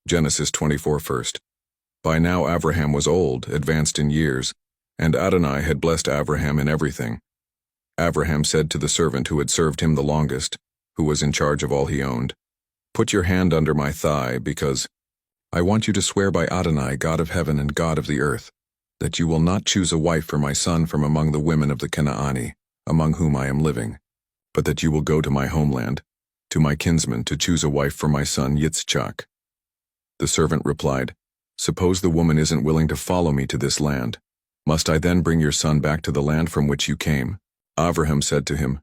Genesis 24 first. By now Abraham was old, advanced in years, and Adonai had blessed Abraham in everything. Abraham said to the servant who had served him the longest, who was in charge of all he owned, "Put your hand under my thigh, because I want you to swear by Adonai, God of heaven and God of the earth, that you will not choose a wife for my son from among the women of the Canaani, among whom I am living, but that you will go to my homeland, to my kinsman, to choose a wife for my son Yitzchak." The servant replied, "Suppose the woman isn't willing to follow me to this land. Must I then bring your son back to the land from which you came?" Abraham said to him,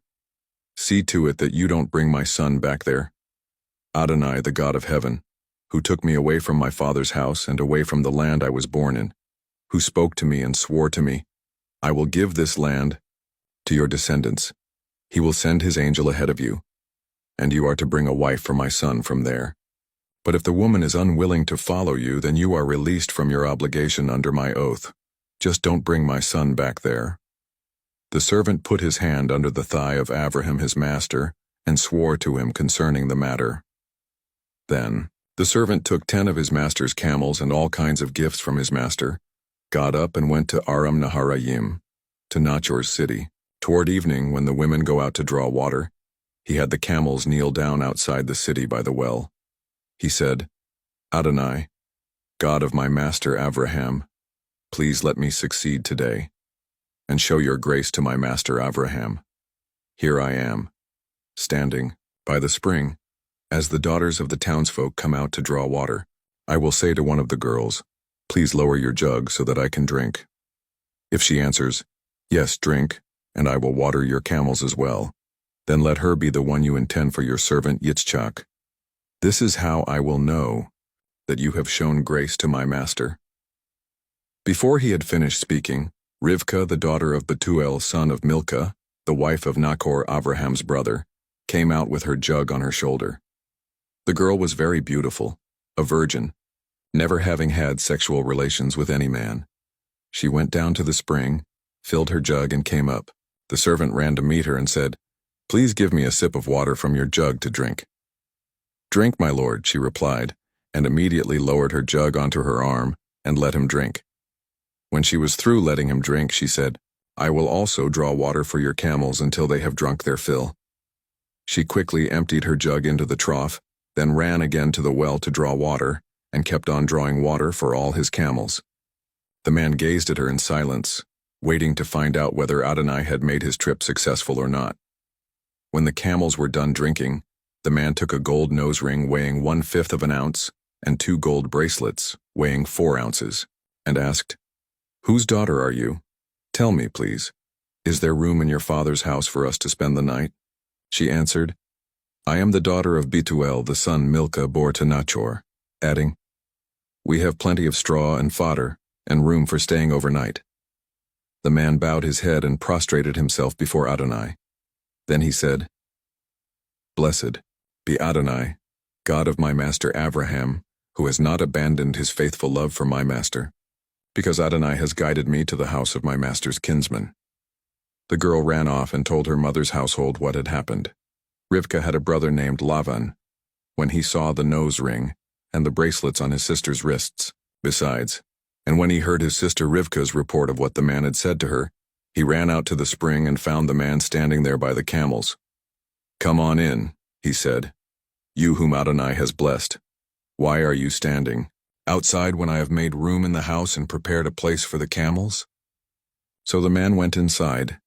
"See to it that you don't bring my son back there. Adonai, the God of heaven, who took me away from my father's house and away from the land I was born in, who spoke to me and swore to me, 'I will give this land to your descendants. He will send his angel ahead of you, and you are to bring a wife for my son from there. But if the woman is unwilling to follow you, then you are released from your obligation under my oath. Just don't bring my son back there." The servant put his hand under the thigh of Abraham his master, and swore to him concerning the matter. Then the servant took 10 of his master's camels and all kinds of gifts from his master, got up and went to Aram Naharayim, to Nachor's city. Toward evening, when the women go out to draw water, he had the camels kneel down outside the city by the well. He said, "Adonai, God of my master Abraham, please let me succeed today, and show your grace to my master Abraham. Here I am, standing by the spring. As the daughters of the townsfolk come out to draw water, I will say to one of the girls, 'Please lower your jug so that I can drink.' If she answers, 'Yes, drink, and I will water your camels as well,' then let her be the one you intend for your servant Yitzchak. This is how I will know that you have shown grace to my master." Before he had finished speaking, Rivkah, the daughter of Bethuel, son of Milcah, the wife of Nachor, Abraham's brother, came out with her jug on her shoulder. The girl was very beautiful, a virgin, never having had sexual relations with any man. She went down to the spring, filled her jug, and came up. The servant ran to meet her and said, "Please give me a sip of water from your jug to drink." "Drink, my lord," she replied, and immediately lowered her jug onto her arm and let him drink. When she was through letting him drink, she said, "I will also draw water for your camels until they have drunk their fill." She quickly emptied her jug into the trough, then ran again to the well to draw water, and kept on drawing water for all his camels. The man gazed at her in silence, waiting to find out whether Adonai had made his trip successful or not. When the camels were done drinking, the man took a gold nose ring weighing 1/5 of an ounce and 2 gold bracelets weighing 4 ounces, and asked, "Whose daughter are you? Tell me, please. Is there room in your father's house for us to spend the night?" She answered, "I am the daughter of Bethuel, the son Milcah bore to Nachor," adding, "We have plenty of straw and fodder, and room for staying overnight." The man bowed his head and prostrated himself before Adonai. Then he said, "Blessed be Adonai, God of my master Abraham, who has not abandoned his faithful love for my master, because Adonai has guided me to the house of my master's kinsman." The girl ran off and told her mother's household what had happened. Rivkah had a brother named Lavan. When he saw the nose ring and the bracelets on his sister's wrists, besides, and when he heard his sister Rivkah's report of what the man had said to her, he ran out to the spring and found the man standing there by the camels. "Come on in," he said, "you whom Adonai has blessed. Why are you standing outside when I have made room in the house and prepared a place for the camels?" So the man went inside,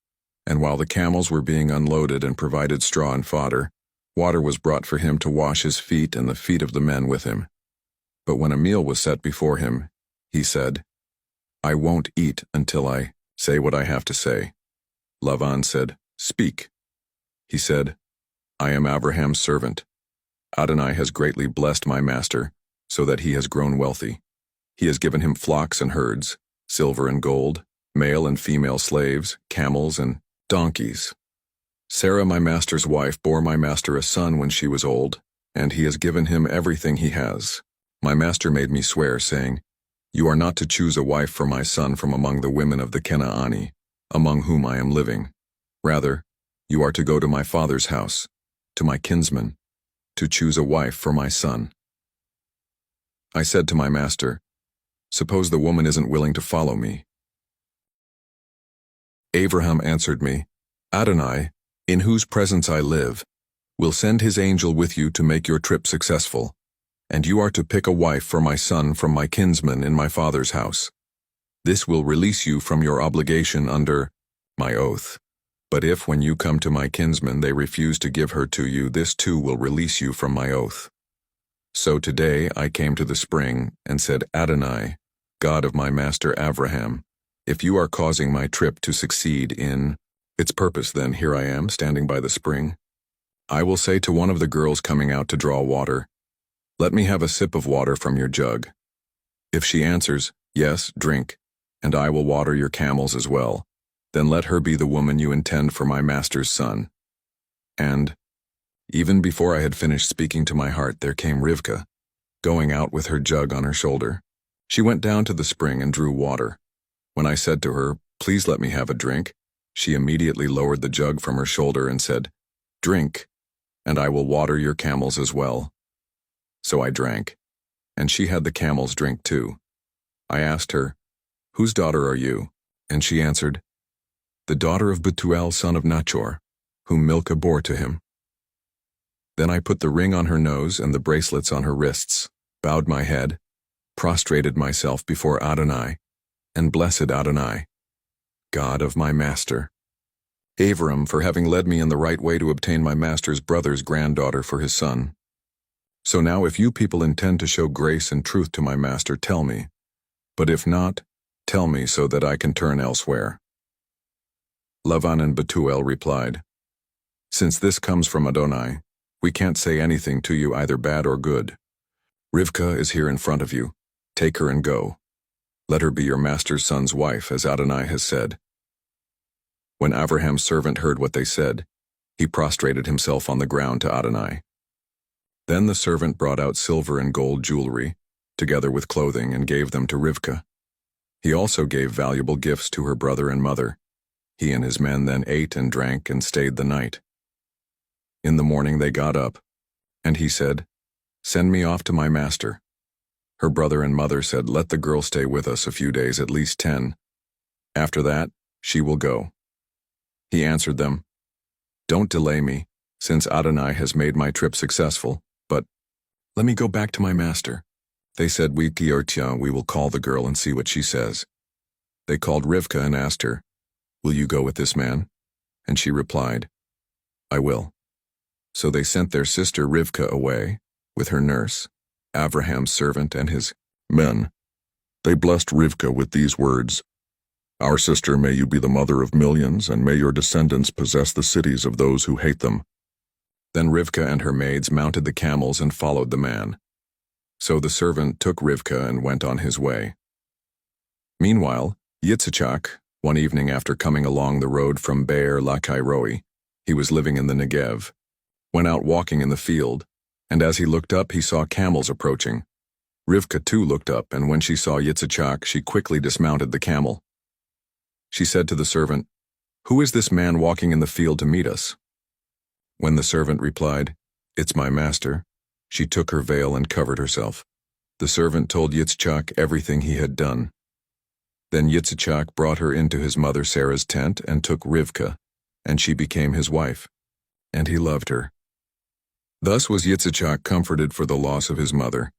and while the camels were being unloaded and provided straw and fodder, water was brought for him to wash his feet and the feet of the men with him. But when a meal was set before him, he said, "I won't eat until I say what I have to say." Lavan said, "Speak." He said, "I am Abraham's servant. Adonai has greatly blessed my master, so that he has grown wealthy. He has given him flocks and herds, silver and gold, male and female slaves, camels and donkeys. Sarah, my master's wife, bore my master a son when she was old, and he has given him everything he has. My master made me swear, saying, 'You are not to choose a wife for my son from among the women of the Canaani, among whom I am living. Rather, you are to go to my father's house, to my kinsman, to choose a wife for my son.'" I said to my master, "Suppose the woman isn't willing to follow me." Abraham answered me, "Adonai, in whose presence I live, will send his angel with you to make your trip successful, and you are to pick a wife for my son from my kinsman in my father's house. This will release you from your obligation under my oath. But if when you come to my kinsman they refuse to give her to you, this too will release you from my oath." So today I came to the spring and said, "Adonai, God of my master Abraham, if you are causing my trip to succeed in its purpose, then here I am standing by the spring. I will say to one of the girls coming out to draw water, 'Let me have a sip of water from your jug.' If she answers, 'Yes, drink, and I will water your camels as well,' then let her be the woman you intend for my master's son." And even before I had finished speaking to my heart, there came Rebekah, going out with her jug on her shoulder. She went down to the spring and drew water. When I said to her, "Please let me have a drink," she immediately lowered the jug from her shoulder and said, "Drink, and I will water your camels as well." So I drank, and she had the camels drink too. I asked her, "Whose daughter are you?" And she answered, "The daughter of Bethuel son of Nachor, whom Milcah bore to him." Then I put the ring on her nose and the bracelets on her wrists, bowed my head, prostrated myself before Adonai, and blessed Adonai, God of my master, Abram, for having led me in the right way to obtain my master's brother's granddaughter for his son. So now if you people intend to show grace and truth to my master, tell me. But if not, tell me so that I can turn elsewhere." Lavan and Bethuel replied, "Since this comes from Adonai, we can't say anything to you either bad or good. Rivkah is here in front of you. Take her and go. Let her be your master's son's wife, as Adonai has said." When Abraham's servant heard what they said, he prostrated himself on the ground to Adonai. Then the servant brought out silver and gold jewelry, together with clothing, and gave them to Rivkah. He also gave valuable gifts to her brother and mother. He and his men then ate and drank and stayed the night. In the morning they got up, and he said, "Send me off to my master." Her brother and mother said, "Let the girl stay with us a few days, at least 10. After that, she will go." He answered them, "Don't delay me, since Adonai has made my trip successful, but let me go back to my master." They said, "We will call the girl and see what she says." They called Rivkah and asked her, "Will you go with this man?" And she replied, "I will." So they sent their sister Rivkah away, with her nurse, Abraham's servant, and his men. They blessed Rivkah with these words, "Our sister, may you be the mother of millions, and may your descendants possess the cities of those who hate them." Then Rivkah and her maids mounted the camels and followed the man. So the servant took Rivkah and went on his way. Meanwhile, Yitzchak, one evening after coming along the road from Beer Lachairoi, he was living in the Negev, went out walking in the field, and as he looked up he saw camels approaching. Rivkah too looked up, and when she saw Yitzchak, she quickly dismounted the camel. She said to the servant, "Who is this man walking in the field to meet us?" When the servant replied, "It's my master," she took her veil and covered herself. The servant told Yitzchak everything he had done. Then Yitzchak brought her into his mother Sarah's tent and took Rivkah, and she became his wife, and he loved her. Thus was Yitzchak comforted for the loss of his mother,